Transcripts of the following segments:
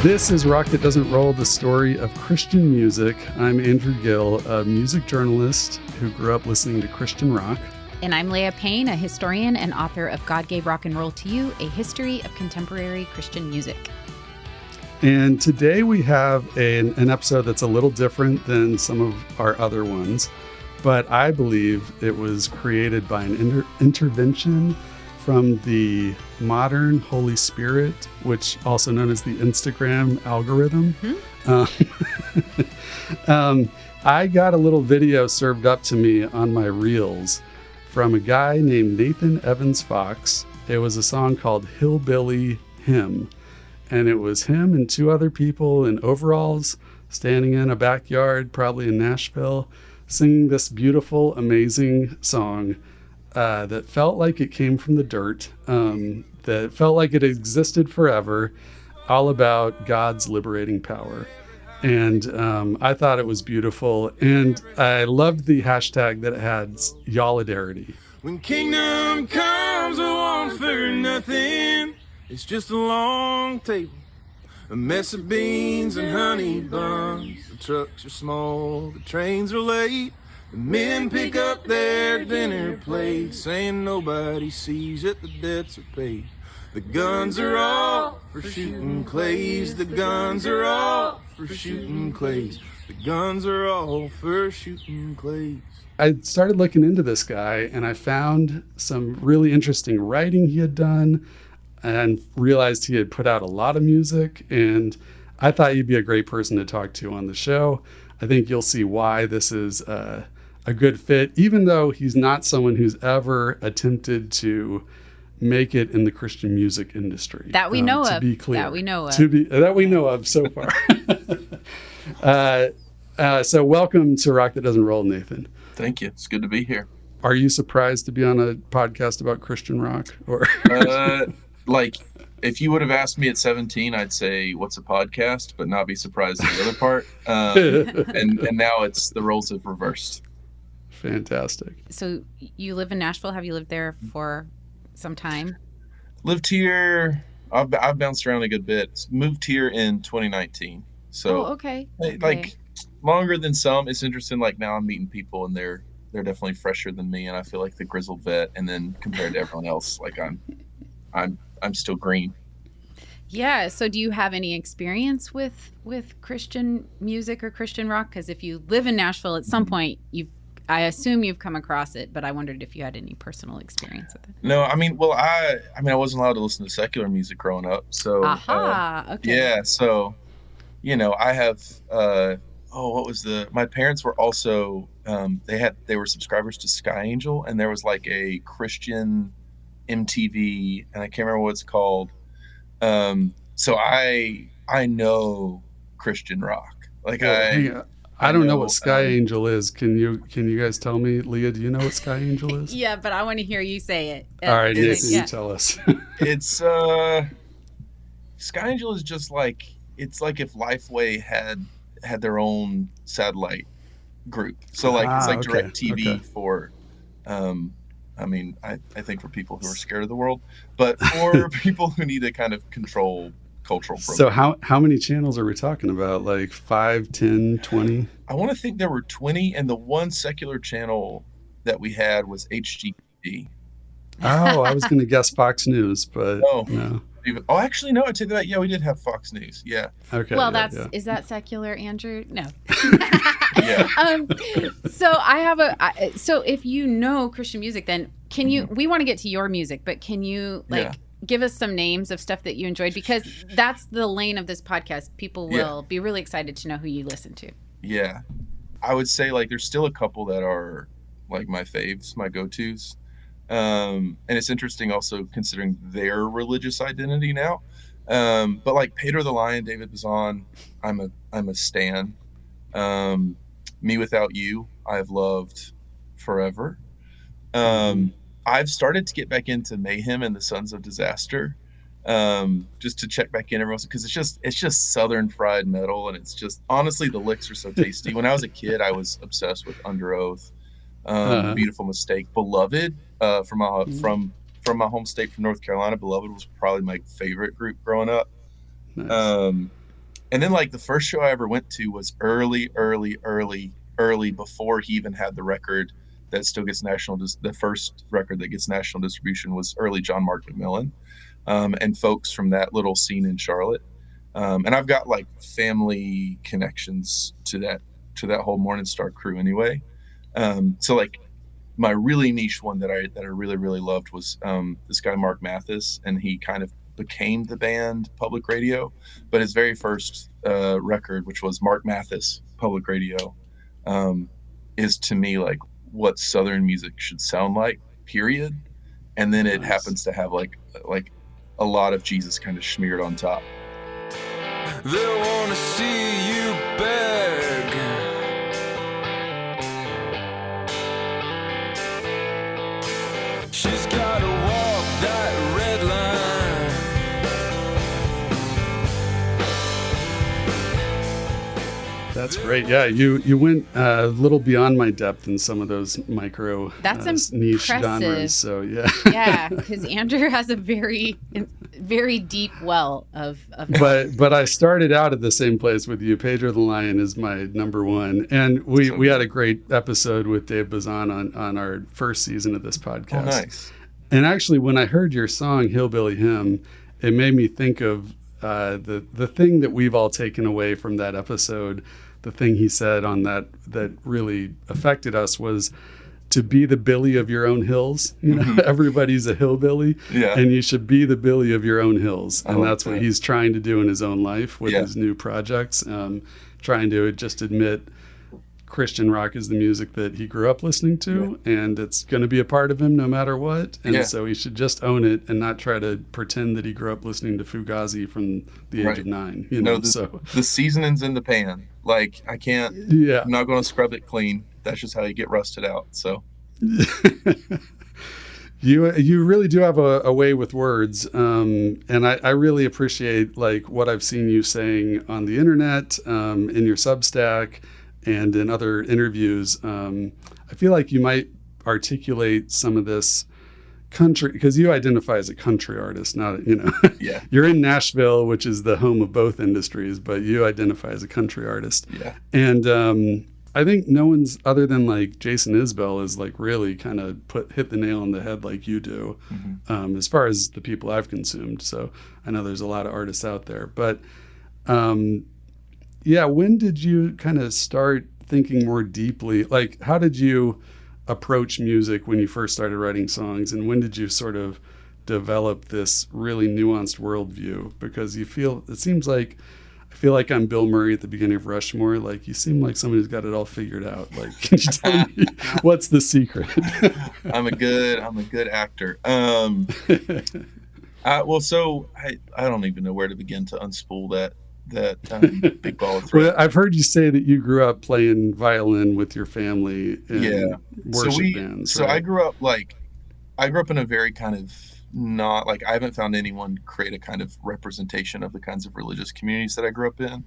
This is Rock That Doesn't Roll, the story of Christian music. I'm Andrew Gill, a music journalist who grew up listening to Christian rock. And I'm Leah Payne, a historian and author of God Gave Rock and Roll to You, a history of contemporary Christian music. And today we have an episode that's a little different than some of our other ones, but I believe it was created by an intervention from the modern Holy Spirit, which also known as the Instagram algorithm. I got a little video served up to me on my Reels from a guy named Nathan Evans Fox. It was a song called Hillbilly Hymn. And it was him and two other people in overalls standing in a backyard, probably in Nashville, singing this beautiful, amazing song that felt like it came from the dirt, that felt like it existed forever, all about God's liberating power. And I thought it was beautiful. And I loved the hashtag that it had, Yallidarity. When kingdom comes, I want for nothing. It's just a long table, a mess of beans and honey buns. The trucks are small, the trains are late. The men pick up their dinner plates, saying nobody sees it, the debts are paid. The guns are all for shooting clays. The guns are all for shooting clays. The guns are all for shooting clays. I started looking into this guy and I found some really interesting writing he had done and realized he had put out a lot of music, and I thought you'd be a great person to talk to on the show. I think you'll see why this is a good fit, even though he's not someone who's ever attempted to make it in the Christian music industry. That we know of. To be clear. That we know of. That we know of so far. So welcome to Rock That Doesn't Roll, Nathan. Thank you. It's good to be here. Are you surprised to be on a podcast about Christian rock? Or like, if you would have asked me at 17, I'd say, what's a podcast? But not be surprised at the other part. And now it's the roles have reversed. Fantastic. So you live in Nashville. Have you lived there for some time? Lived here. I've bounced around a good bit. Moved here in 2019. So okay. Like longer than some. It's interesting. Like now I'm meeting people and they're definitely fresher than me, and I feel like the grizzled vet. And then compared to everyone else, like I'm still green. Yeah. So do you have any experience with Christian music or Christian rock? Because if you live in Nashville at some point, I assume you've come across it, but I wondered if you had any personal experience with it. No, I mean, I wasn't allowed to llisten to secular music growing up. So, okay. Yeah. So, I have, my parents were also, they were subscribers to Sky Angel, and there was like a Christian MTV, and I can't remember what it's called. So I know Christian rock. Like I don't know what Sky Angel is. Can you guys tell me? Leah, do you know what Sky Angel is? Yeah, but I want to hear you say it. All right, Nathan, you tell us. It's Sky Angel is just like, it's like if Lifeway had their own satellite group. So like it's like direct TV for I think for people who are scared of the world, but for people who need to kind of control cultural programs. So how many channels are we talking about? Like 5, 10, 20? I want to think there were 20, and the one secular channel that we had was HGTV. Oh, I was going to guess Fox News, but no. Oh, actually, no, I take that back. Yeah, we did have Fox News. Yeah. Okay. Well, is that secular, Andrew? No. Yeah. So if you know Christian music, then can you, we want to get to your music, but can you give us some names of stuff that you enjoyed? Because that's the lane of this podcast. People will be really excited to know who you listen to. Yeah. I would say like there's still a couple that are like my faves, my go-tos. And it's interesting also considering their religious identity now. But like Pedro the Lion, David Bazan, I'm a stan. Me Without You, I've loved forever. I've started to get back into Mayhem and the Sons of Disaster, just to check back in every once, because it's just Southern fried metal, and it's just, honestly, the licks are so tasty. When I was a kid, I was obsessed with Under Oath, Beautiful Mistake, Beloved, from my home state, from North Carolina. Beloved was probably my favorite group growing up. Nice. And then like the first show I ever went to was early before he even had the record that still gets the first record that gets national distribution was early John Mark McMillan, and folks from that little scene in Charlotte. And I've got like family connections to that whole Morning Star crew anyway. So like my really niche one that I really, really loved was this guy, Mark Mathis, and he kind of became the band Public Radio, but his very first record, which was Mark Mathis Public Radio, is to me like what Southern music should sound like, period. And then it happens to have like a lot of Jesus kind of smeared on top. They wanna see you beg. She's gotta walk that red line. That's great. Yeah, you went a little beyond my depth in some of those micro That's niche impressive. genres. So yeah. Yeah, because Andrew has a very, very deep well of But I started out at the same place with you. Pedro the Lion is my number one, and we had a great episode with Dave Bazan on our first season of this podcast. Oh, nice. And actually, when I heard your song "Hillbilly Hymn," it made me think of the thing that we've all taken away from that episode. The thing he said on that really affected us was to be the Billy of your own hills. You know, everybody's a hillbilly, and you should be the Billy of your own hills. And that's what he's trying to do in his own life with his new projects, trying to just admit Christian rock is the music that he grew up listening to, and it's going to be a part of him no matter what. And so he should just own it and not try to pretend that he grew up listening to Fugazi from the age of 9. You know, the seasoning's in the pan. Like I can't. Yeah. I'm not going to scrub it clean. That's just how you get rusted out. So. You really do have a way with words, and I really appreciate like what I've seen you saying on the internet, in your Substack, and in other interviews. I feel like you might articulate some of this country, because you identify as a country artist, not, you know, you're in Nashville, which is the home of both industries, but you identify as a country artist. Yeah. And I think no one's other than like Jason Isbell is like really kind of hit the nail on the head like you do, as far as the people I've consumed. So I know there's a lot of artists out there, but when did you kind of start thinking more deeply? Like, how did you approach music when you first started writing songs, and when did you sort of develop this really nuanced worldview? Because I feel like I'm Bill Murray at the beginning of Rushmore. Like, you seem like somebody who's got it all figured out. Like, can you tell me what's the secret? I'm a good actor. So I don't even know where to begin to unspool that big ball of thread. Well, I've heard you say that you grew up playing violin with your family in worship bands. So I grew up in a very kind of not like, I haven't found anyone create a kind of representation of the kinds of religious communities that I grew up in.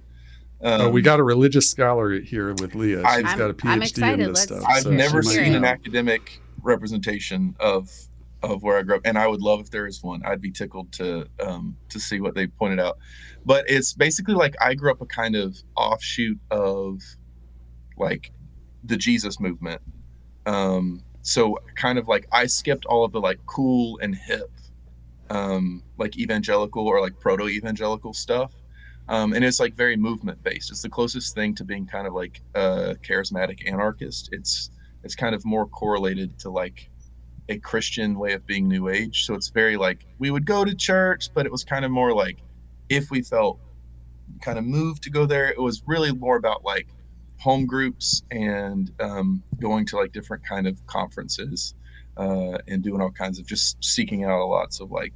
We got a religious scholar here with Leah. She's got a PhD in this stuff. I've never seen an academic representation of where I grew up, and I would love if there is one. I'd be tickled to see what they pointed out. But it's basically like I grew up a kind of offshoot of like the Jesus movement. So kind of like I skipped all of the like cool and hip, like evangelical or like proto-evangelical stuff. And it's like very movement based. It's the closest thing to being kind of like a charismatic anarchist. It's kind of more correlated to like a Christian way of being New Age. So it's very like, we would go to church, but it was kind of more like, if we felt kind of moved to go there, it was really more about like home groups and going to like different kind of conferences and doing all kinds of just seeking out lots of like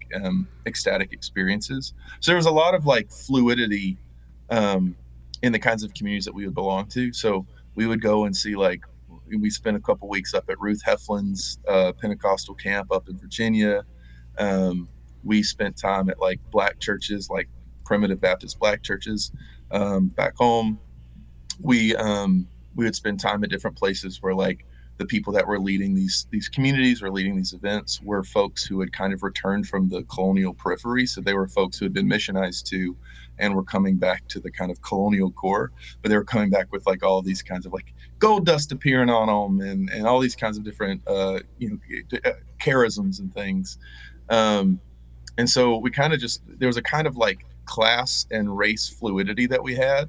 ecstatic experiences. So there was a lot of like fluidity in the kinds of communities that we would belong to. So we would go and see like, we spent a couple weeks up at Ruth Heflin's Pentecostal camp up in Virginia. We spent time at like black churches, like primitive Baptist black churches back home. We would spend time at different places where like the people that were leading these communities or leading these events were folks who had kind of returned from the colonial periphery. So they were folks who had been missionized to and were coming back to the kind of colonial core, but they were coming back with like all these kinds of like gold dust appearing on them and all these kinds of different charisms and things. And so we kind of just, there was a kind of like class and race fluidity that we had.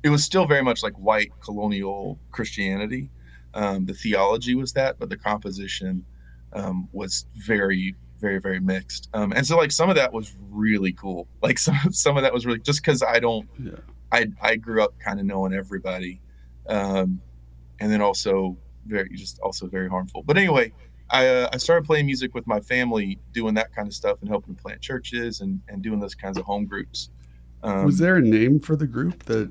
It was still very much like white colonial Christianity. The theology was that, but the composition was very, very, very mixed. And so like some of that was really cool. Like some of that was really, just because I grew up kind of knowing everybody. And then also very harmful. But anyway, I started playing music with my family, doing that kind of stuff and helping plant churches and doing those kinds of home groups. Was there a name for the group that,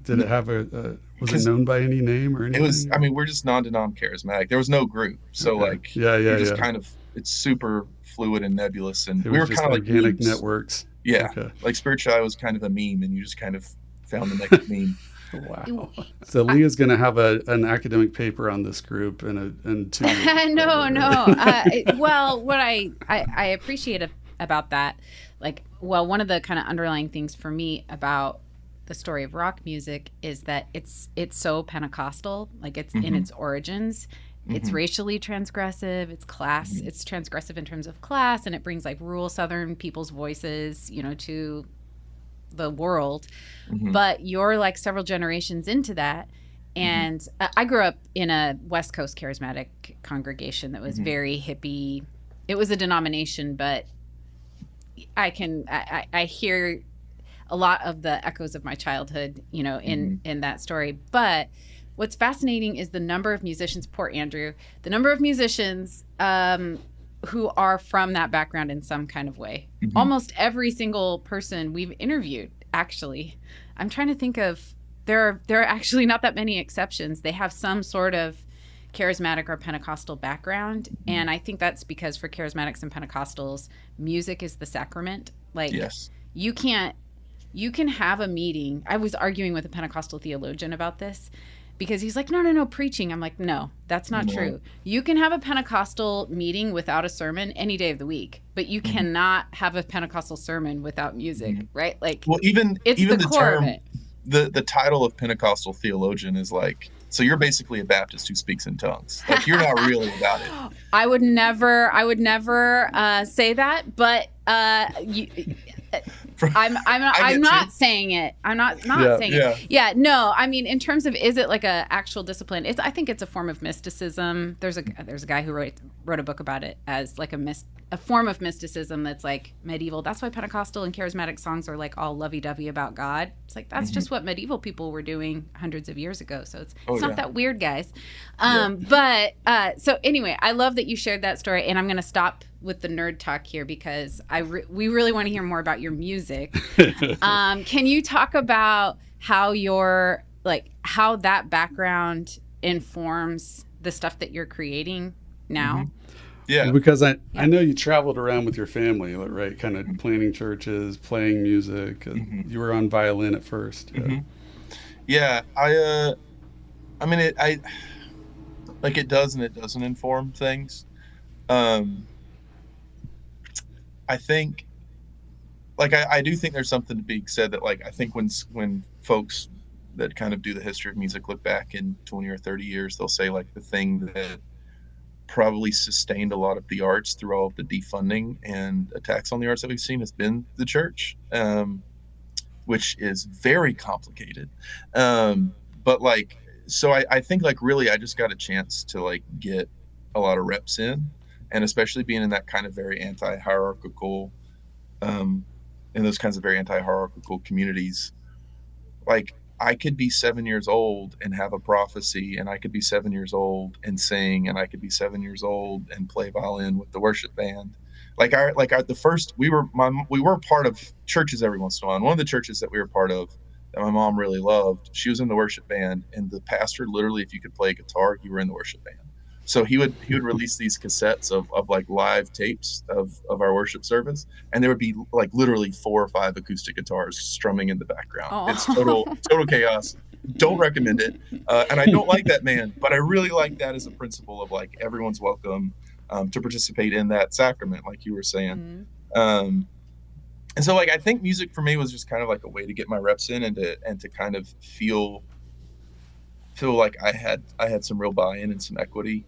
did it have was it known by any name or anything? It was, I mean, we're just non-denom charismatic. There was no group. So like, just kind of, it's super fluid and nebulous. And we were kind of like organic networks. Yeah. Okay. Like spirituality was kind of a meme and you just kind of found the next meme. Wow. So Leah's going to have an academic paper on this group and two. No. Well, what I appreciate about that, one of the kind of underlying things for me about the story of rock music is that it's so Pentecostal, like it's in its origins. It's racially transgressive. It's class. It's transgressive in terms of class, and it brings like rural Southern people's voices, to the world. But you're like several generations into that. And I grew up in a West Coast charismatic congregation that was very hippie. It was a denomination, but I hear a lot of the echoes of my childhood, in that story. But what's fascinating is the number of musicians, poor Andrew, the number of musicians who are from that background in some kind of way. Almost every single person we've interviewed, actually. I'm trying to think of, there are actually not that many exceptions. They have some sort of charismatic or Pentecostal background. And I think that's because for charismatics and Pentecostals, music is the sacrament. Like, yes. You can have a meeting. I was arguing with a Pentecostal theologian about this because he's like, no, preaching. I'm like, no, that's not true. You can have a Pentecostal meeting without a sermon any day of the week, but you cannot have a Pentecostal sermon without music, right? Like, well, even the core term, of it. The title of Pentecostal theologian is like, so you're basically a Baptist who speaks in tongues. Like, you're not really about it. I would never say that, but I'm not saying it. I'm not saying it. Yeah, no. I mean, in terms of, is it like a actual discipline? I think it's a form of mysticism. There's a guy who wrote a book about it as like a form of mysticism that's like medieval. That's why Pentecostal and charismatic songs are like all lovey-dovey about God. It's like that's just what medieval people were doing hundreds of years ago. So it's not that weird, guys. But so anyway, I love that you shared that story, and I'm going to stop with the nerd talk here because we really want to hear more about your music. Can you talk about how how that background informs the stuff that you're creating now? Yeah, because I know you traveled around with your family, right? Kind of planning churches, playing music. You were on violin at first. Yeah, I mean, it does and it doesn't inform things. I think, I do think there's something to be said that, I think when folks that kind of do the history of music look back in 20 or 30 years, they'll say, the thing that probably sustained a lot of the arts through all of the defunding and attacks on the arts that we've seen has been the church, which is very complicated. But, so I think, really, I just got a chance to, get a lot of reps in. And especially being in that kind of very anti-hierarchical, in those kinds of very anti-hierarchical communities, I could be 7 years old and have a prophecy, and I could be 7 years old and sing, and I could be 7 years old and play violin with the worship band. We were part of churches every once in a while. And one of the churches that we were part of that my mom really loved, she was in the worship band, and the pastor, literally, if you could play guitar, you were in the worship band. So he would release these cassettes of live tapes of our worship service, and there would be literally 4 or 5 acoustic guitars strumming in the background. It's total chaos. Don't recommend it. And I don't like that man, but I really like that as a principle of like everyone's welcome to participate in that sacrament, like you were saying. And so like I think music for me was just kind of like a way to get my reps in and to kind of feel like I had some real buy-in and some equity.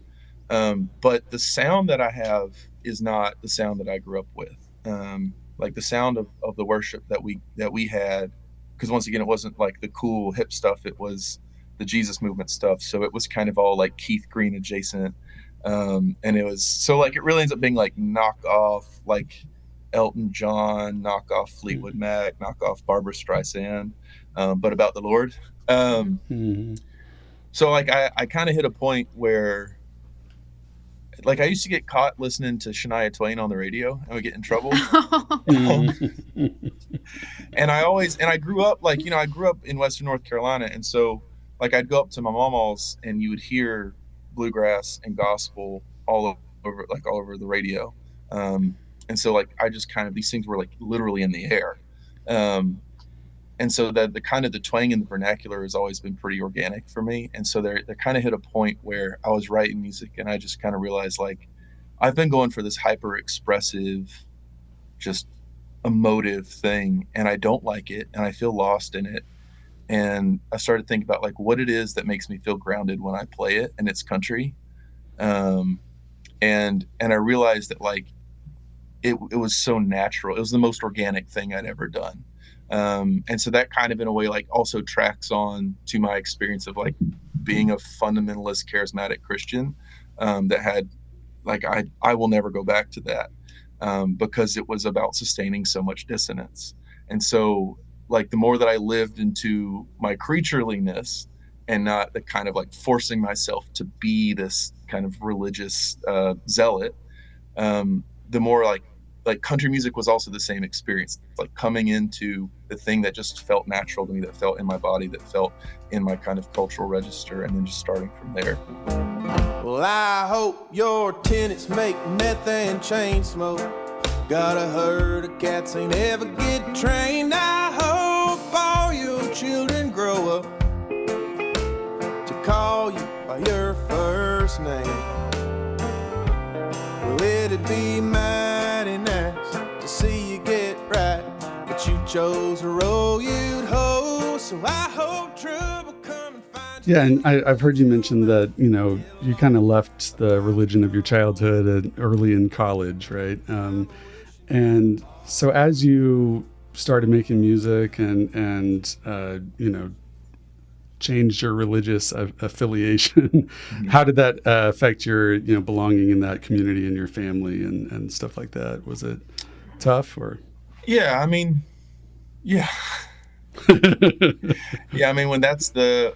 But the sound that I have is not the sound that I grew up with. Like the sound of the worship that we had, because once again, it wasn't like the cool hip stuff. It was the Jesus movement stuff. So it was kind of all like Keith Green adjacent. And it was, so like, it really ends up being like knockoff, like Elton John, knockoff Fleetwood Mac, knockoff Barbara Streisand, but about the Lord. So like, I kind of hit a point where, like I used to get caught listening to Shania Twain on the radio and would get in trouble. And I grew up like, I grew up in Western North Carolina. And so like I'd go up to my mama's and you would hear bluegrass and gospel all over the radio. And so like, I just kind of, these things were like literally in the air. And so the kind of the twang in the vernacular has always been pretty organic for me. And so there kind of hit a point where I was writing music and I just kind of realized like, I've been going for this hyper expressive, just emotive thing. And I don't like it. And I feel lost in it. And I started thinking about like what it is that makes me feel grounded when I play it. And it's country. And I realized that like, it was so natural. It was the most organic thing I'd ever done. And so that kind of in a way like also tracks on to my experience of like being a fundamentalist charismatic Christian, that had like, I will never go back to that, because it was about sustaining so much dissonance. And so like the more that I lived into my creatureliness and not the kind of like forcing myself to be this kind of religious zealot, the more like country music was also the same experience, like coming into the thing that just felt natural to me, that felt in my body, that felt in my kind of cultural register, and then just starting from there. Well, I hope your tenants make methane chain smoke. Got a herd of cats ain't ever get trained. I hope all your children grow up to call you by your first name. Well, it'd be mighty nice to see you get right, but you chose a role you'd hold, so I hope trouble come and find you. Yeah, and I've heard you mention that, you kind of left the religion of your childhood early in college, right? And so as you started making music and changed your religious affiliation, how did that affect your belonging in that community and your family and stuff like that? Was it tough or? Yeah, I mean, yeah. Yeah, I mean, when that's the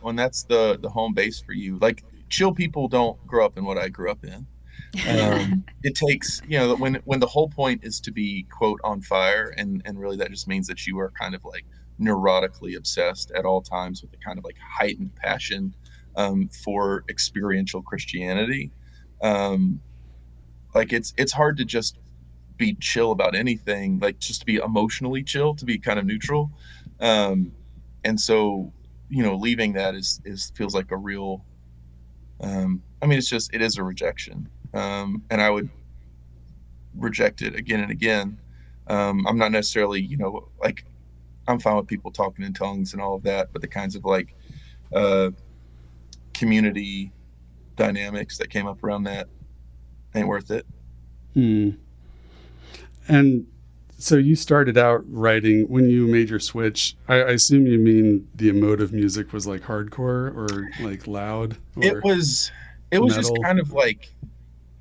home base for you, like chill people don't grow up in what I grew up in. It takes, when the whole point is to be quote on fire, and really that just means that you are kind of like neurotically obsessed at all times with the kind of like heightened passion for experiential Christianity. Like it's hard to just be chill about anything, like just to be emotionally chill, to be kind of neutral. And so, leaving that is feels like a real, it is a rejection. And I would reject it again and again. I'm not necessarily, like I'm fine with people talking in tongues and all of that, but the kinds of like community dynamics that came up around that ain't worth it. And so you started out writing when you made your switch. I assume you mean the emotive music was like hardcore or like loud? Or it was just kind of like,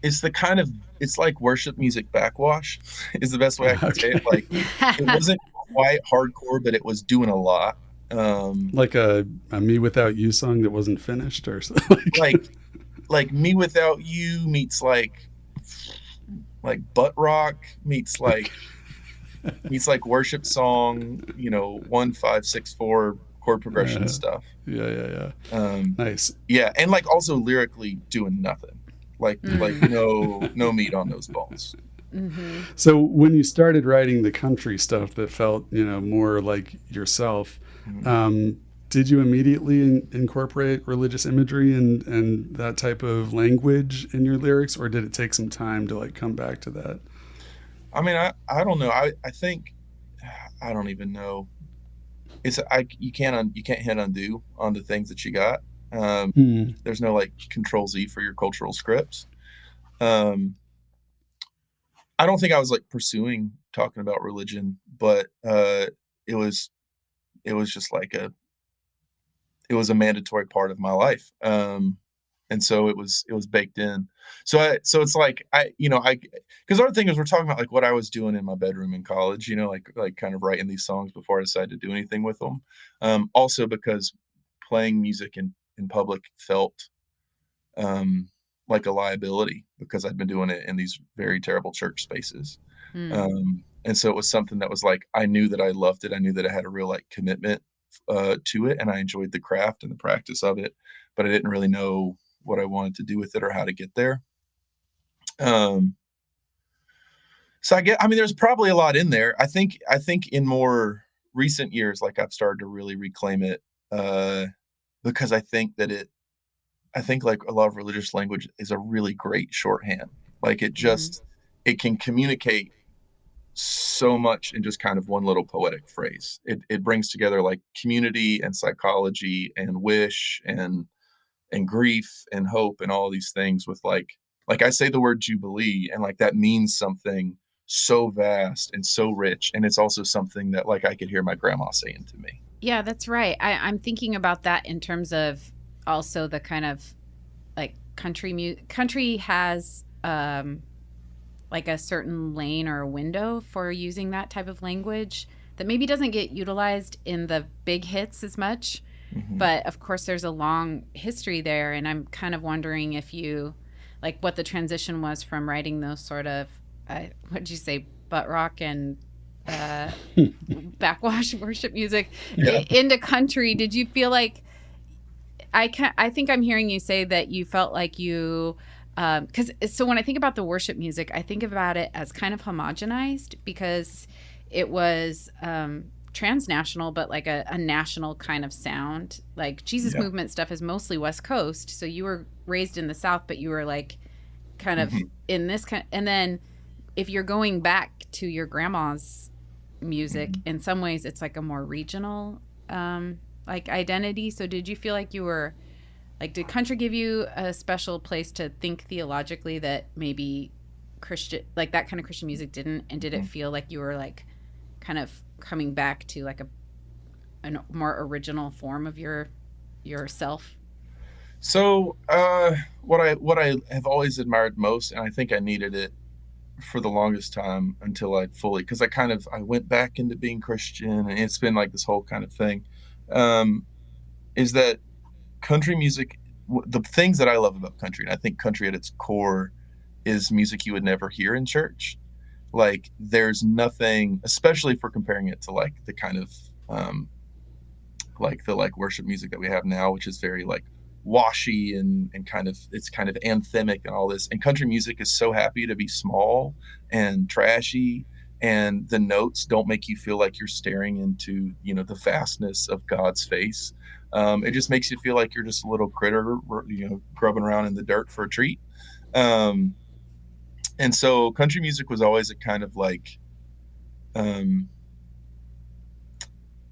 it's like worship music backwash is the best way I can say it. Like it wasn't quite hardcore, but it was doing a lot. Like a Me Without You song that wasn't finished or something. like Me Without You meets like butt rock meets like worship song, 1 5 6 4 chord progression stuff. Yeah. Nice. Yeah, and like also lyrically doing nothing. Like no meat on those bones. Mm-hmm. So when you started writing the country stuff that felt more like yourself, did you immediately incorporate religious imagery and that type of language in your lyrics, or did it take some time to like come back to that? I mean, I don't know. I think I don't even know. You can't hit undo on the things that you got. Hmm. There's no like control Z for your cultural scripts. Um, I don't think I was like pursuing talking about religion, but it was it was just like it was a mandatory part of my life. And so it was baked in. So it's like because our thing is we're talking about like what I was doing in my bedroom in college, like kind of writing these songs before I decided to do anything with them. Also because playing music in public felt um, like a liability because I'd been doing it in these very terrible church spaces. Hmm. And so it was something that was like I knew that I loved it. I knew that I had a real like commitment to it, and I enjoyed the craft and the practice of it, but I didn't really know what I wanted to do with it or how to get there. Um, so I mean, there's probably a lot in there. I think in more recent years, like I've started to really reclaim it uh, because I think like a lot of religious language is a really great shorthand. Like Hmm. it can communicate so much in just kind of one little poetic phrase. It brings together like community and psychology and wish and grief and hope and all these things with like I say the word jubilee and like that means something so vast and so rich, and it's also something that like I could hear my grandma saying to me. Yeah, that's right. I'm thinking about that in terms of also the kind of like country has like a certain lane or a window for using that type of language that maybe doesn't get utilized in the big hits as much. Hmm. But of course, there's a long history there. And I'm kind of wondering if you, like, what the transition was from writing those sort of, what did you say, butt rock and uh, backwash worship music Yeah. into country. Did you feel like, I think I'm hearing you say that you felt like you, because so when I think about the worship music, I think about it as kind of homogenized because it was transnational, but like a national kind of sound. Like Jesus Yeah. movement stuff is mostly West Coast, so you were raised in the South, but you were like kind of Hmm. in this kind. And then if you're going back to your grandma's music, Hmm. in some ways, it's like a more regional like identity. So did you feel like you were like, did country give you a special place to think theologically that maybe Christian, like that kind of Christian music didn't? And did it feel like you were like kind of coming back to like a more original form of yourself? So what I have always admired most, and I think I needed it for the longest time until I fully, because I went back into being Christian, and it's been like this whole kind of thing, um, is that country music, the things that I love about country, and I think country at its core is music you would never hear in church. Like there's nothing, especially if we're comparing it to like the kind of like the like worship music that we have now, which is very like washy and kind of it's kind of anthemic and all this. And country music is so happy to be small and trashy, and the notes don't make you feel like you're staring into the vastness of God's face. It just makes you feel like you're just a little critter, grubbing around in the dirt for a treat. Um, and so country music was always a kind of um,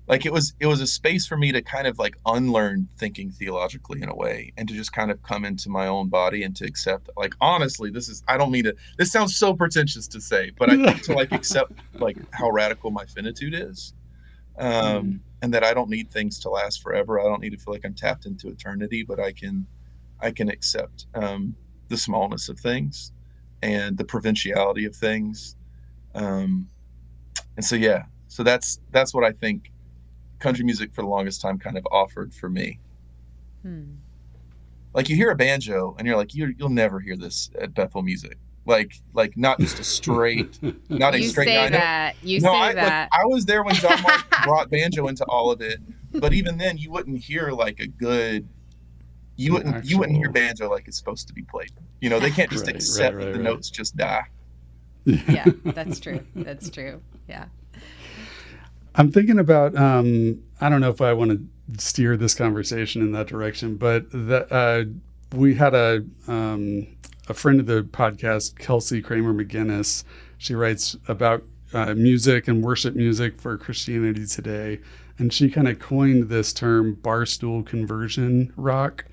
like it was a space for me to kind of like unlearn thinking theologically in a way, and to just kind of come into my own body and to accept, like, honestly, I don't mean to, this sounds so pretentious to say, but I think to like accept like how radical my finitude is, Mm. and that I don't need things to last forever. I don't need to feel like I'm tapped into eternity, but I can accept the smallness of things and the provinciality of things. um and so yeah, so that's what I think country music for the longest time kind of offered for me. Hmm. Like you hear a banjo and you're like, you'll never hear this at Bethel Music. Like not just a straight, not a You straight say nine note. that. You No, say I look, that. I was there when John Mark brought banjo into all of it, but even then you wouldn't hear like a good, An you wouldn't hear actual. banjo like it's supposed to be played. They can't just Right, right, accept that right, the right. notes just die. Yeah, that's true. That's true. Yeah. I'm thinking about I don't know if I want to steer this conversation in that direction. But we had a friend of the podcast, Kelsey Kramer McGinnis. She writes about music and worship music for Christianity Today, and she kind of coined this term barstool conversion rock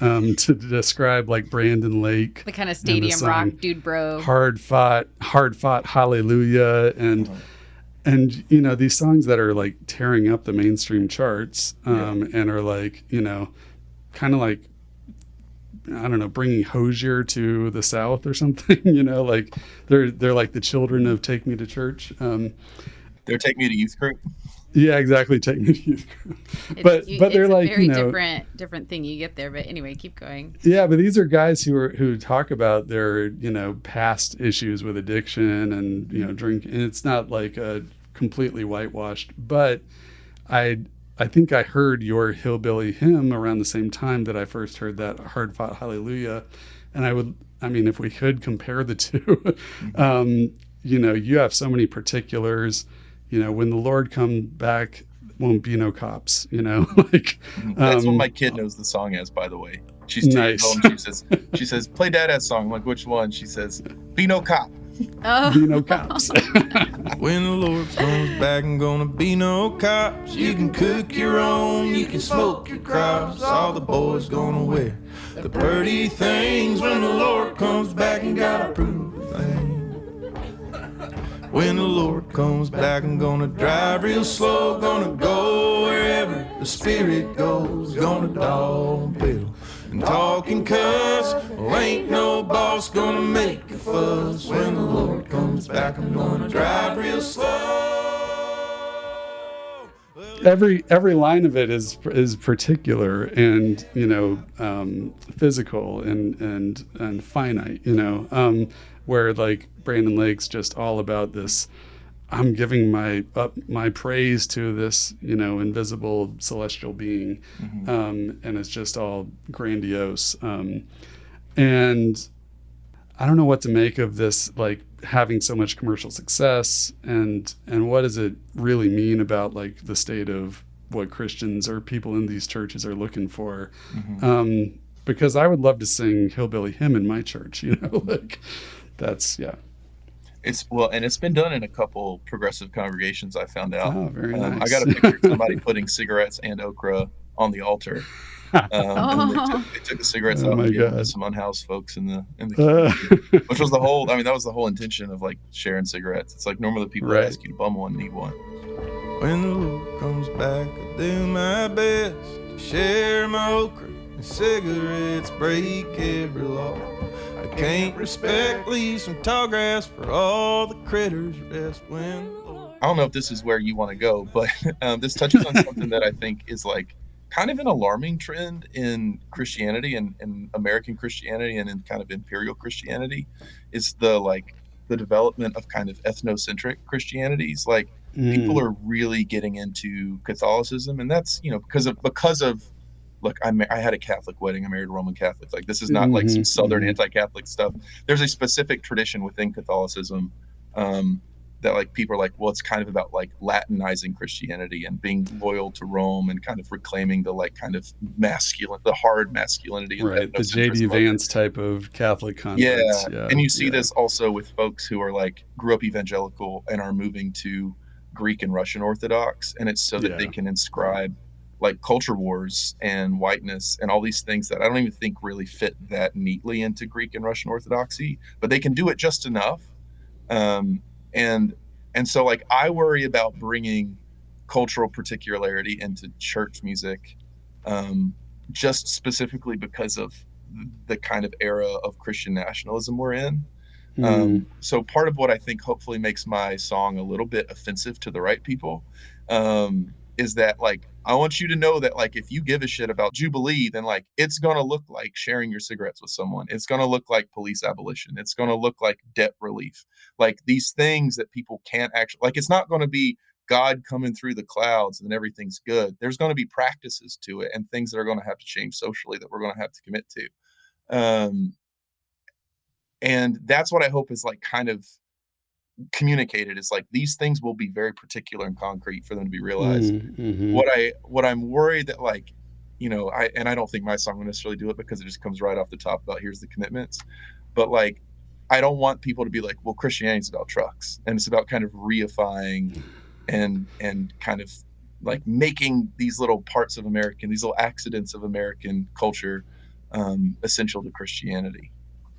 to describe like Brandon Lake, the kind of stadium rock, dude bro, hard fought hallelujah, and you know, these songs that are like tearing up the mainstream charts, and are like, you know, kind of like, I don't know, bringing Hozier to the South or something. You know, like they're like the children of Take Me to Church. They're Take Me to Youth Group. Yeah, exactly. Take Me to Youth Group. But they're it's like, a very you know, different thing you get there. But anyway, keep going. Yeah, but these are guys who talk about their, you know, past issues with addiction and, you know, drink. And it's not like a completely whitewashed, but I think I heard your Hillbilly Hymn around the same time that I first heard that Hard Fought Hallelujah. And I mean, if we could compare the two, you know, you have so many particulars, you know, when the Lord come back, won't be no cops, you know, like, that's what my kid knows the song as, by the way. She's 2 years old and she says, play Dad-Dad's song. I'm like, which one? She says, be no cop. Oh. Be no cops. When the Lord comes back, ain't gonna be no cops. You can cook your own, you can smoke your crops. All the boys gonna wear the pretty things. When the Lord comes back, ain't gotta prove a thing. When the Lord comes back, I'm gonna drive real slow, gonna go wherever the Spirit goes, gonna dog pedal and talk and cuss. Well, ain't no boss gonna make a fuss. When the Lord comes back, I'm gonna drive real slow. Every line of it is particular and, you know, physical and finite, you know, where like Brandon Lake's just all about this. I'm giving my praise to this, you know, invisible celestial being, and it's just all grandiose. And I don't know what to make of this, like having so much commercial success, and what does it really mean about like the state of what Christians or people in these churches are looking for? Because I would love to sing Hillbilly Hymn in my church, you know, like that's, yeah. And it's been done in a couple progressive congregations, I found out. Oh, very nice. I got a picture of somebody putting cigarettes and okra on the altar. And they took the cigarettes out and gave them to some unhoused folks in the community, which was that was the whole intention of like sharing cigarettes. It's like normally people ask you to bum one, need one. When the Lord comes back, I do my best to share my okra and cigarettes, break every law. I can't respect leave some tall grass for all the critters rest. When the Lord... I don't know if this is where you want to go, but this touches on something that I think is like kind of an alarming trend in Christianity and American Christianity and in kind of imperial Christianity, is the development of kind of ethnocentric Christianities. Like people are really getting into Catholicism, and that's, you know, because of look, I had a Catholic wedding. I married a Roman Catholic. Like this is not like some Southern anti-Catholic stuff. There's a specific tradition within Catholicism that like people are like, well, it's kind of about like Latinizing Christianity and being loyal to Rome and kind of reclaiming the like kind of the hard masculinity. Right, the J.D. Vance type of Catholic converts. Yeah, and you see this also with folks who are like grew up evangelical and are moving to Greek and Russian Orthodox, and it's so that they can inscribe like culture wars and whiteness and all these things that I don't even think really fit that neatly into Greek and Russian Orthodoxy, but they can do it just enough. And so like I worry about bringing cultural particularity into church music, just specifically because of the kind of era of Christian nationalism we're in. So part of what I think hopefully makes my song a little bit offensive to the right people, is that like, I want you to know that like, if you give a shit about Jubilee, then like, it's going to look like sharing your cigarettes with someone. It's going to look like police abolition. It's going to look like debt relief. Like these things that people can't actually, like, it's not going to be God coming through the clouds and everything's good. There's going to be practices to it and things that are going to have to change socially that we're going to have to commit to. And that's what I hope is like kind of communicated is like these things will be very particular and concrete for them to be realized. Mm-hmm. What I'm worried that, like, I don't think my song will necessarily do it because it just comes right off the top about here's the commitments. But like, I don't want people to be like, well, Christianity's about trucks, and it's about kind of reifying and kind of like making these little parts of these little accidents of American culture essential to Christianity.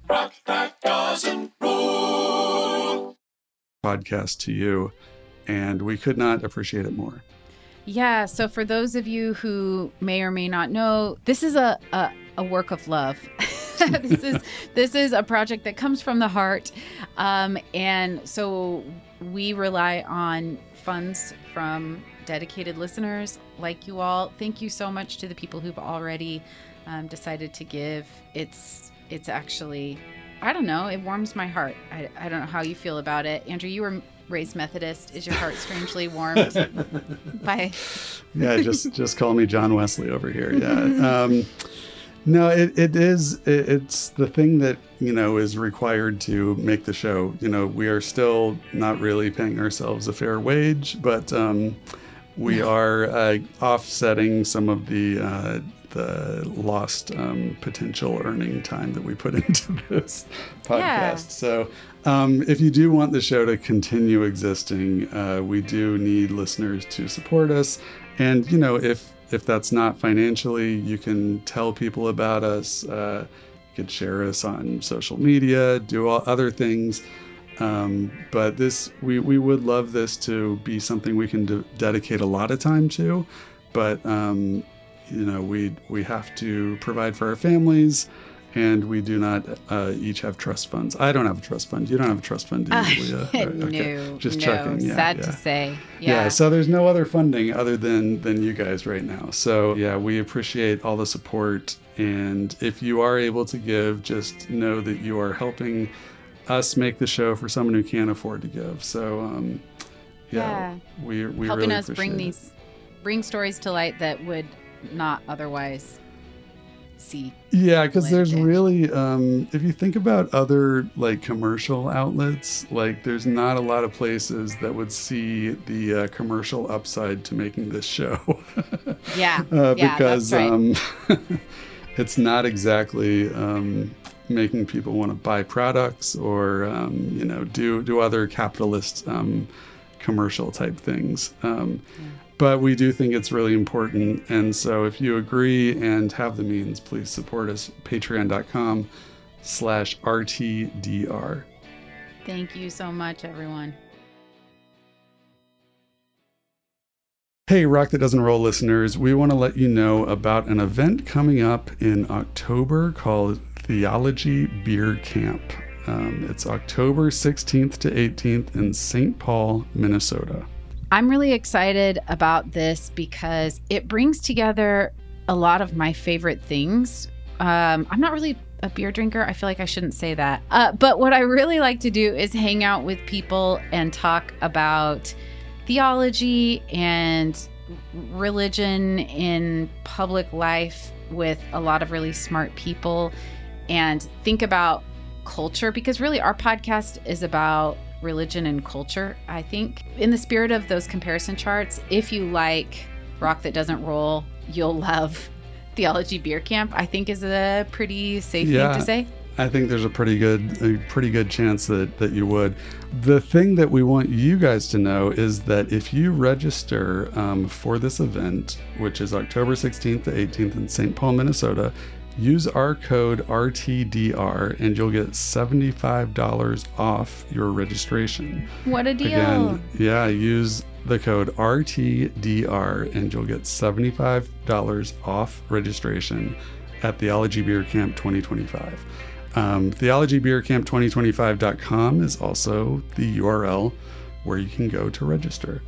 Rock that doesn't roll. Podcast to you, and we could not appreciate it more. Yeah, so for those of you who may or may not know, this is a work of love. This is a project that comes from the heart, and so we rely on funds from dedicated listeners like you all. Thank you so much to the people who've already decided to give. It's actually, I don't know, it warms my heart. I don't know how you feel about it. Andrew, you were raised Methodist. Is your heart strangely warmed by... Yeah, just call me John Wesley over here. Yeah. No, it's the thing that, is required to make the show. We are still not really paying ourselves a fair wage, but we are offsetting some of the lost potential earning time that we put into this podcast. Yeah. So if you do want the show to continue existing, we do need listeners to support us. And, if that's not financially, you can tell people about us. You could share us on social media, do all other things. But we would love this to be something we can dedicate a lot of time to. But, we have to provide for our families, and we do not each have trust funds. I don't have a trust fund. You don't have a trust fund, do you, Leah? No, just no, checking. Yeah, sad yeah. to say. Yeah. So there's no other funding other than you guys right now. So yeah, we appreciate all the support. And if you are able to give, just know that you are helping us make the show for someone who can't afford to give. So we helping really us bring stories to light that would not otherwise see. Yeah, because there's really, if you think about other like commercial outlets, like there's not a lot of places that would see the commercial upside to making this show. Yeah, because that's right. It's not exactly making people want to buy products or do other capitalist commercial type things. But we do think it's really important. And so if you agree and have the means, please support us. Patreon.com/RTDR. Thank you so much, everyone. Hey, Rock That Doesn't Roll listeners, we want to let you know about an event coming up in October called Theology Beer Camp. It's October 16th to 18th in St. Paul, Minnesota. I'm really excited about this because it brings together a lot of my favorite things. I'm not really a beer drinker. I feel like I shouldn't say that. But what I really like to do is hang out with people and talk about theology and religion in public life with a lot of really smart people and think about culture, because really our podcast is about religion and culture. I think in the spirit of those comparison charts, if you like Rock That Doesn't Roll, you'll love Theology Beer Camp, I think is a pretty safe thing to say. I think there's a pretty good chance that you would. The thing that we want you guys to know is that if you register for this event, which is October 16th to 18th in St. Paul, Minnesota, use our code RTDR and you'll get $75 off your registration. What a deal. Again, use the code RTDR and you'll get $75 off registration at Theology Beer Camp 2025. TheologyBeerCamp2025.com is also the URL where you can go to register.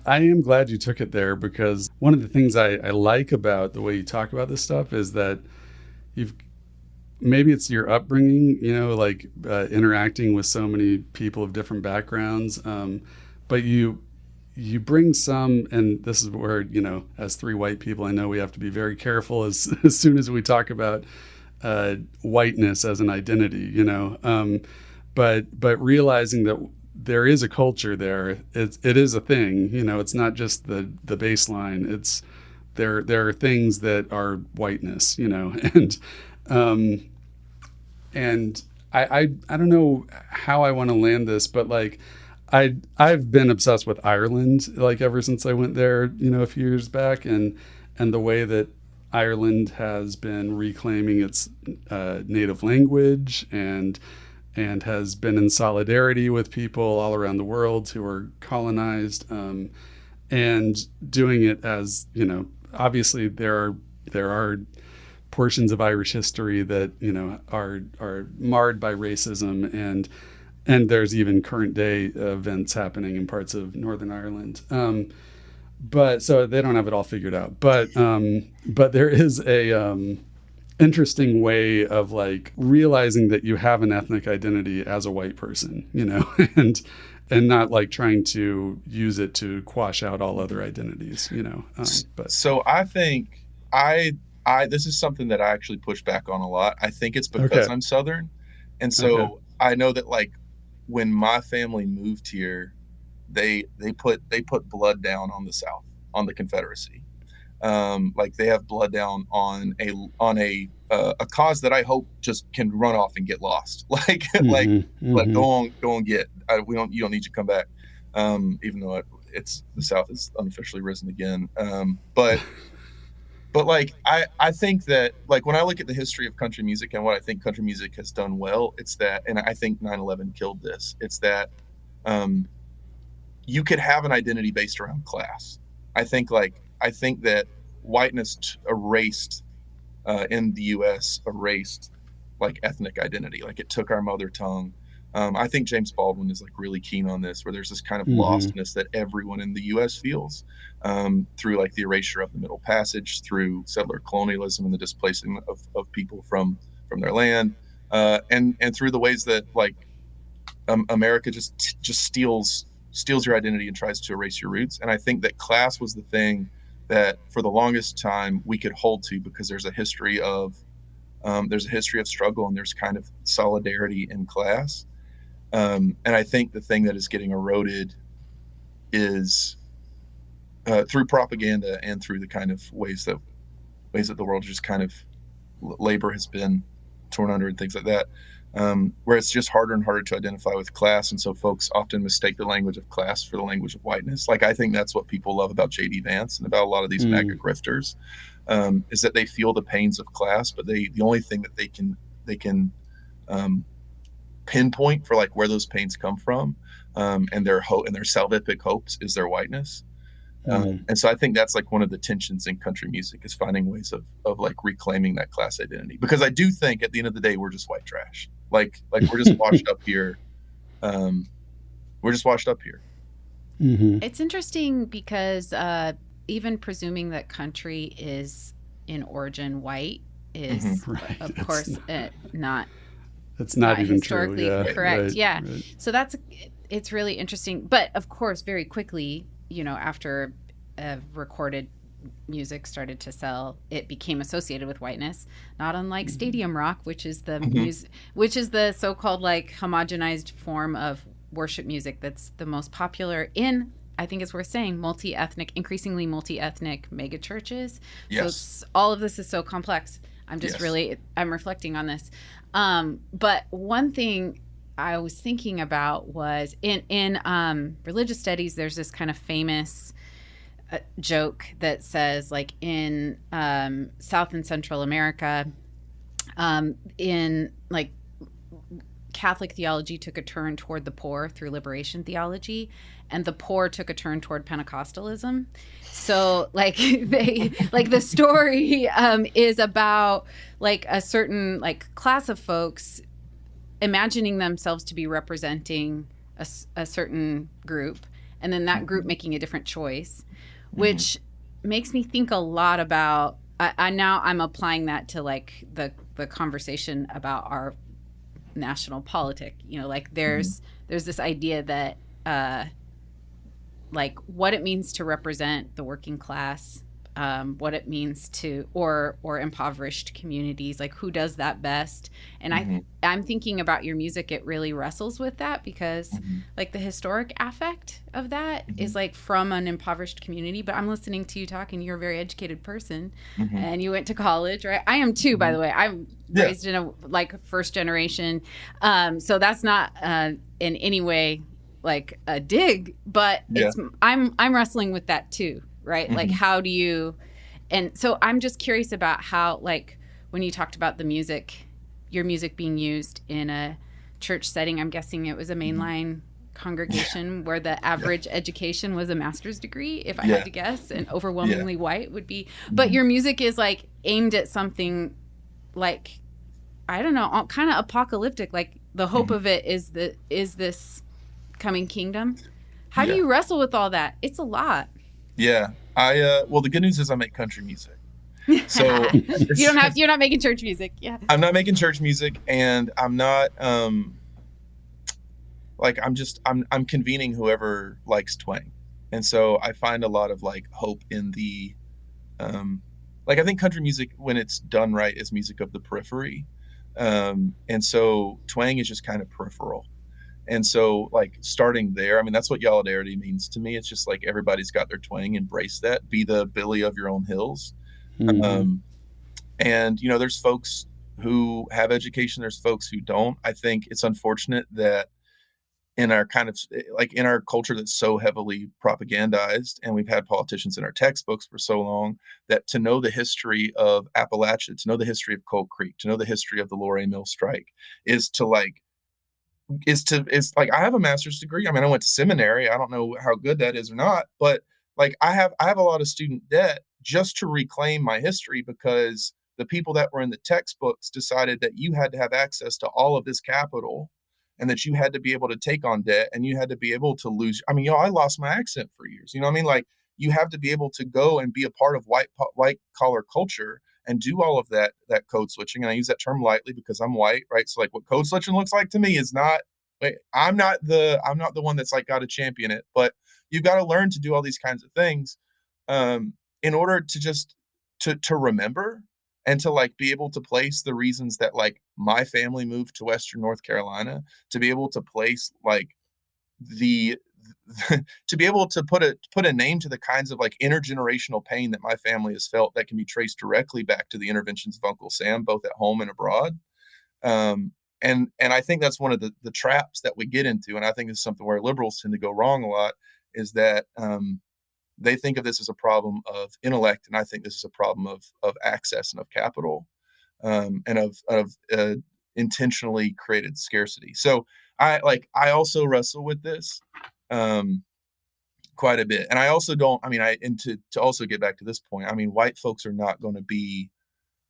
I am glad you took it there, because one of the things I like about the way you talk about this stuff is that maybe it's your upbringing, interacting with so many people of different backgrounds, but you bring some, and this is where, as three white people, I know we have to be very careful as soon as we talk about whiteness as an identity, you know. But realizing that there is a culture there, it is a thing, you know. It's not just the baseline. It's there are things that are whiteness, you know, and I don't know how I want to land this, but like I've been obsessed with Ireland like ever since I went there, you know, a few years back, and the way that Ireland has been reclaiming its native language and has been in solidarity with people all around the world who are colonized, and doing it as, you know, obviously there are portions of Irish history that, you know, are marred by racism, and there's even current day events happening in parts of Northern Ireland. But so they don't have it all figured out. But there is a interesting way of like realizing that you have an ethnic identity as a white person, you know, and not like trying to use it to quash out all other identities, you know. But so I think I this is something that I actually push back on a lot. I think it's because Okay. I'm Southern, and so I know that like when my family moved here, they put blood down on the South, on the Confederacy. Like they have blood down on a cause that I hope just can run off and get lost. Like like go on get. You don't need to come back. Even though it's the South has unofficially risen again. But like I think that like when I look at the history of country music and what I think country music has done well, it's that, and I think 9/11 killed this. It's that you could have an identity based around class. I think that whiteness erased in the U.S. erased like ethnic identity. Like it took our mother tongue. I think James Baldwin is like really keen on this, where there's this kind of lostness that everyone in the U.S. feels through like the erasure of the Middle Passage, through settler colonialism and the displacing of people from their land, and through the ways that like America just steals your identity and tries to erase your roots. And I think that class was the thing that for the longest time we could hold to, because there's a history of struggle, and there's kind of solidarity in class. And I think the thing that is getting eroded is through propaganda and through the kind of ways that the world just kind of labor has been torn under and things like that, where it's just harder and harder to identify with class. And so folks often mistake the language of class for the language of whiteness. Like I think that's what people love about J.D. Vance and about a lot of these MAGA grifters, is that they feel the pains of class, but the only thing that they can pinpoint for like where those pains come from, and their hope and their salvific hopes is their whiteness. And so I think that's like one of the tensions in country music, is finding ways of like reclaiming that class identity, because I do think at the end of the day we're just white trash. Like we're just washed up here. We're just washed up here. It's interesting because even presuming that country is in origin white is Right. of course not It's not even historically true. Yeah, correct. right, Yeah. right. So it's really interesting. But of course, very quickly, you know, after recorded music started to sell, it became associated with whiteness, not unlike stadium rock, which is the so-called like homogenized form of worship music that's the most popular in, I think it's worth saying, increasingly multi-ethnic mega churches. Yes. So all of this is so complex. I'm just I'm reflecting on this. But one thing I was thinking about was in religious studies, there's this kind of famous joke that says, like in South and Central America, in like Catholic theology took a turn toward the poor through liberation theology, and the poor took a turn toward Pentecostalism. So like the story is about like a certain like class of folks imagining themselves to be representing a certain group, and then that group making a different choice, which makes me think a lot about, I'm applying that to like the conversation about our national politic, you know, like there's this idea that like what it means to represent the working class what it means to or impoverished communities, like who does that best. And I'm thinking about your music, it really wrestles with that, because like the historic affect of that is like from an impoverished community. But I'm listening to you talk and you're a very educated person and you went to college, right? I am too, by the way. I'm raised in a like first generation, so that's not in any way like a dig, but it's I'm wrestling with that too, right? Like how do you, and so I'm just curious about how, like when you talked about the music, your music being used in a church setting, I'm guessing it was a mainline congregation where the average education was a master's degree, if I had to guess, and overwhelmingly white would be, but your music is like aimed at something like, I don't know, kind of apocalyptic, like the hope of it is this coming kingdom. How do you wrestle with all that? It's a lot. Yeah. Well, the good news is I make country music. So you're not making church music. Yeah. I'm not making church music, and I'm not like I'm convening whoever likes twang. And so I find a lot of like hope in the like I think country music, when it's done right, is music of the periphery. And so twang is just kind of peripheral. And so like starting there, I mean, that's what Yallidarity means to me. It's just like everybody's got their twang, embrace that, be the Billy of your own hills. And, you know, there's folks who have education, there's folks who don't. I think it's unfortunate that in our kind of like in our culture that's so heavily propagandized, and we've had politicians in our textbooks for so long, that to know the history of Appalachia, to know the history of Coal Creek, to know the history of the Laurier Mill strike is like I have a master's degree. I mean, I went to seminary. I don't know how good that is or not, but like I have a lot of student debt just to reclaim my history, because the people that were in the textbooks decided that you had to have access to all of this capital, and that you had to be able to take on debt, and you had to be able to lose. I mean, I lost my accent for years. You know what I mean? Like you have to be able to go and be a part of white collar culture and do all of that code switching. And I use that term lightly because I'm white, right? So like what code switching looks like to me is not, I'm not the one that's like got to champion it, but you've got to learn to do all these kinds of things in order to just to remember and to like be able to place the reasons that like my family moved to Western North Carolina, to be able to place like to be able to put a name to the kinds of like intergenerational pain that my family has felt, that can be traced directly back to the interventions of Uncle Sam, both at home and abroad. And I think that's one of the traps that we get into. And I think it's something where liberals tend to go wrong a lot, is that they think of this as a problem of intellect. And I think this is a problem of access and of capital, and of intentionally created scarcity. So I also wrestle with this quite a bit. And I also don't, I mean, to also get back to this point, I mean, white folks are not going to be,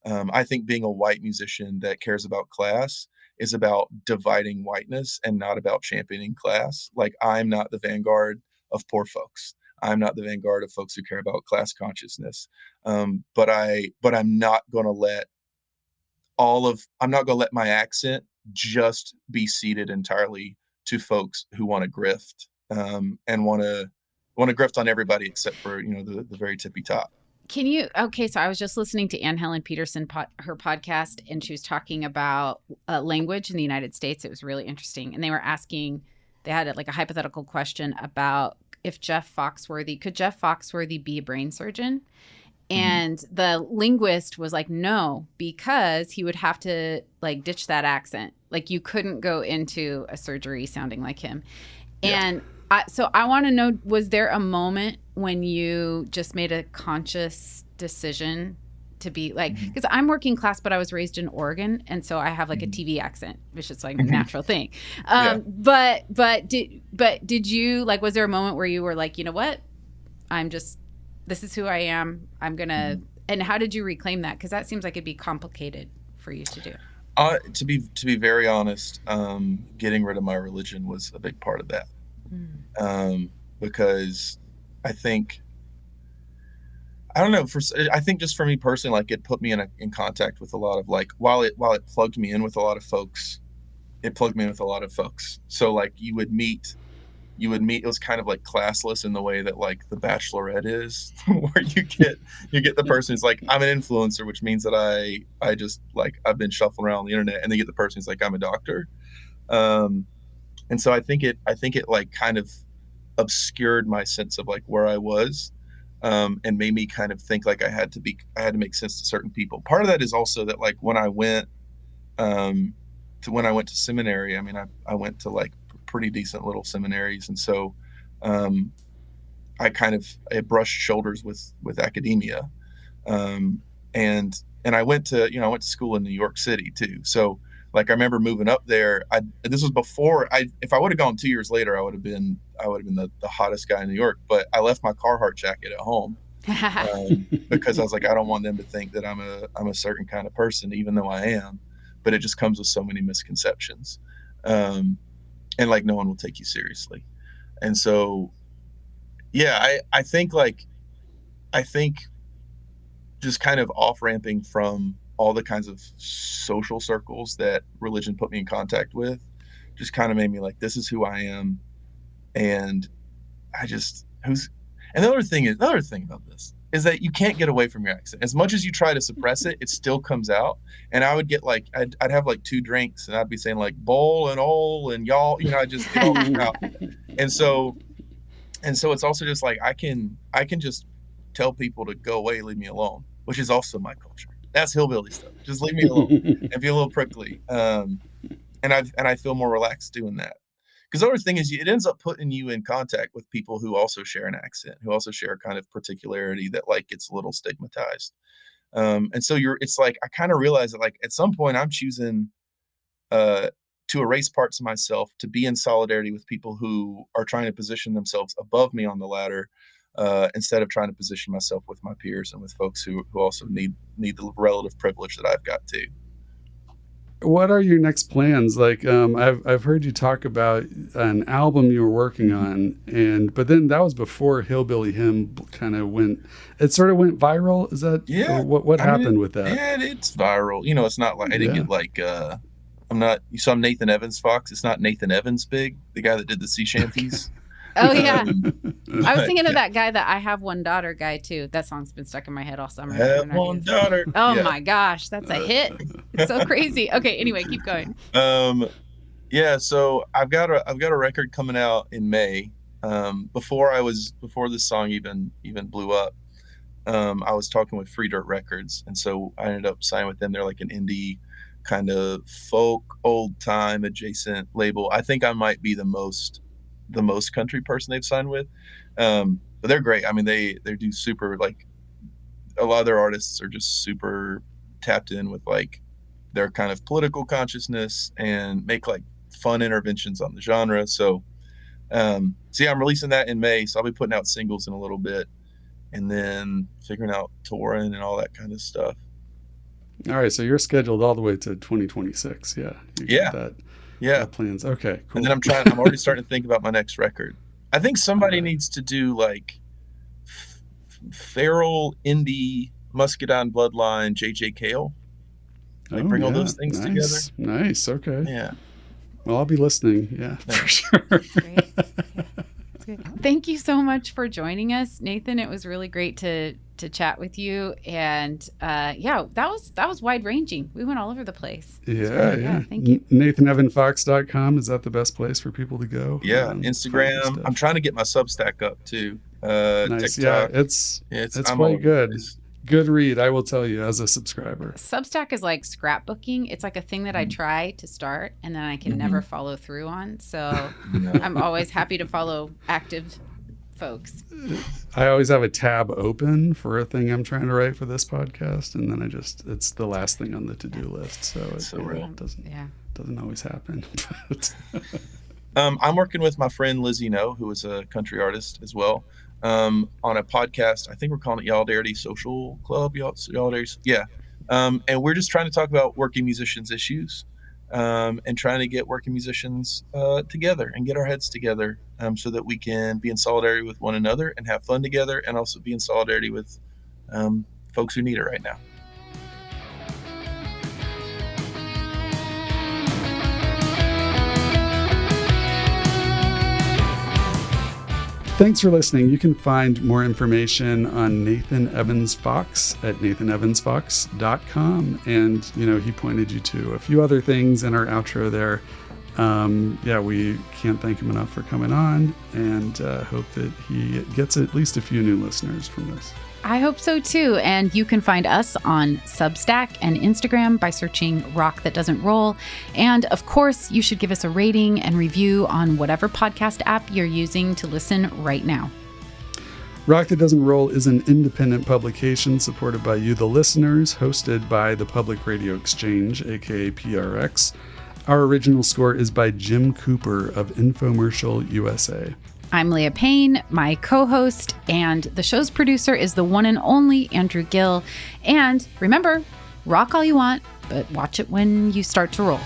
I think being a white musician that cares about class is about dividing whiteness and not about championing class. Like I'm not the vanguard of poor folks. I'm not the vanguard of folks who care about class consciousness. But I'm not going to let my accent just be ceded entirely to folks who want to grift, and want to grift on everybody except for, you know, the very tippy top. Can you, okay, so I was just listening to Anne Helen Peterson, her podcast, and she was talking about language in the United States. It was really interesting. And they had like a hypothetical question about if could Jeff Foxworthy be a brain surgeon? And the linguist was like, no, because he would have to like ditch that accent. Like you couldn't go into a surgery sounding like him. Yeah. And so I want to know, was there a moment when you just made a conscious decision to be like, because I'm working class, but I was raised in Oregon. And so I have like a TV accent, which is like a natural thing. But did you like, was there a moment where you were like, you know what, this is who I am. I'm going to, and how did you reclaim that? Because that seems like it'd be complicated for you to do. To be very honest, getting rid of my religion was a big part of that. Because I think, I don't know, I think just for me personally, like it put me in contact with a lot of like, while it plugged me in with a lot of folks, So like you would meet you would meet. It was kind of like classless in the way that like The Bachelorette is, where you get the person who's like, I'm an influencer, which means that I just like I've been shuffling around the internet, and then you get the person who's like, I'm a doctor. And so I think it like kind of obscured my sense of like where I was, and made me kind of think like I had to make sense to certain people. Part of that is also that like when I went to seminary, I mean, I went to like pretty decent little seminaries, and so I brushed shoulders with academia, and I went to school in New York City too. So like I remember moving up there. This was before if I would have gone 2 years later, I would have been the hottest guy in New York. But I left my Carhartt jacket at home because I was like, I don't want them to think that I'm a certain kind of person, even though I am. But it just comes with so many misconceptions, and like no one will take you seriously. And so, yeah, I think just kind of off ramping from all the kinds of social circles that religion put me in contact with, just kind of made me like, this is who I am. And and the other thing about this is that you can't get away from your accent. As much as you try to suppress it, it still comes out. And I would get like, I'd have like 2 drinks and I'd be saying like bowl and all and y'all, I just it all come out. And so it's also just like, I can just tell people to go away, leave me alone, which is also my culture. That's hillbilly stuff. Just leave me alone and be a little prickly. And I feel more relaxed doing that. Because the other thing is, it ends up putting you in contact with people who also share an accent, who also share a kind of particularity that like gets a little stigmatized. And so it's like, I kind of realize that like at some point I'm choosing to erase parts of myself to be in solidarity with people who are trying to position themselves above me on the ladder, instead of trying to position myself with my peers and with folks who also need the relative privilege that I've got too. What are your next plans? Like, I've heard you talk about an album you were working on, but then that was before Hillbilly Hymn kind of went viral. Is that, what happened with that? Yeah, it's viral. It's not like, I didn't get like, you saw Nathan Evans Fox. It's not Nathan Evans Big, the guy that did the sea shanties. Oh yeah. I was thinking of that guy, that I Have One Daughter guy too. That song's been stuck in my head all summer. Have one daughter. Oh my gosh, that's a hit. It's so crazy. Okay, anyway, keep going. So I've got a record coming out in May. Before this song even blew up, I was talking with Free Dirt Records, and so I ended up signing with them. They're like an indie kind of folk, old time adjacent label. I think I might be the most country person they've signed with, but they're great. I mean, they do super, like, a lot of their artists are just super tapped in with like their kind of political consciousness and make like fun interventions on the genre. So I'm releasing that in May, so I'll be putting out singles in a little bit and then figuring out touring and all that kind of stuff. All right, so you're scheduled all the way to 2026. Plans. Okay, cool. And then I'm already starting to think about my next record. I think somebody needs to do like feral indie Muscadine Bloodline JJ Cale. Like bring all those things together. Nice. Okay. Yeah. Well, I'll be listening. Yeah, for sure. Great. Thank you so much for joining us, Nathan. It was really great to chat with you, and that was wide ranging. We went all over the place. Yeah. Thank you. NathanEvanFox.com, is that the best place for people to go? Yeah, Instagram. I'm trying to get my Substack up too. Nice. TikTok. Yeah, it's quite good. Good read, I will tell you, as a subscriber. Substack is like scrapbooking. It's like a thing that I try to start and then I can never follow through on. So I'm always happy to follow active folks. I always have a tab open for a thing I'm trying to write for this podcast, and then it's the last thing on the to-do list. So it doesn't always happen. I'm working with my friend Lizzie No, who is a country artist as well, on a podcast. I think we're calling it Yallidarity Social Club. Yallidarity. Yeah. And we're just trying to talk about working musicians issues, and trying to get working musicians together and get our heads together, so that we can be in solidarity with one another and have fun together, and also be in solidarity with folks who need it right now. Thanks for listening. You can find more information on Nathan Evans Fox at nathanevansfox.com. And, he pointed you to a few other things in our outro there. We can't thank him enough for coming on, and hope that he gets at least a few new listeners from this. I hope so too. And you can find us on Substack and Instagram by searching Rock That Doesn't Roll. And of course, you should give us a rating and review on whatever podcast app you're using to listen right now. Rock That Doesn't Roll is an independent publication supported by you, the listeners, hosted by the Public Radio Exchange, aka PRX. Our original score is by Jim Cooper of Infomercial USA. I'm Leah Payne, my co-host, and the show's producer is the one and only Andrew Gill. And remember, rock all you want, but watch it when you start to roll.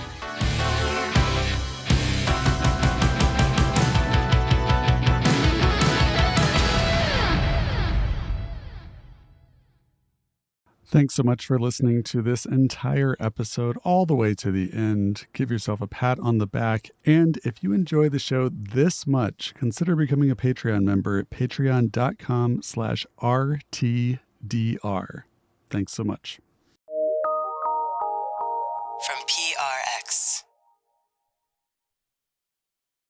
Thanks so much for listening to this entire episode all the way to the end. Give yourself a pat on the back. And if you enjoy the show this much, consider becoming a Patreon member at patreon.com/RTDR. Thanks so much. From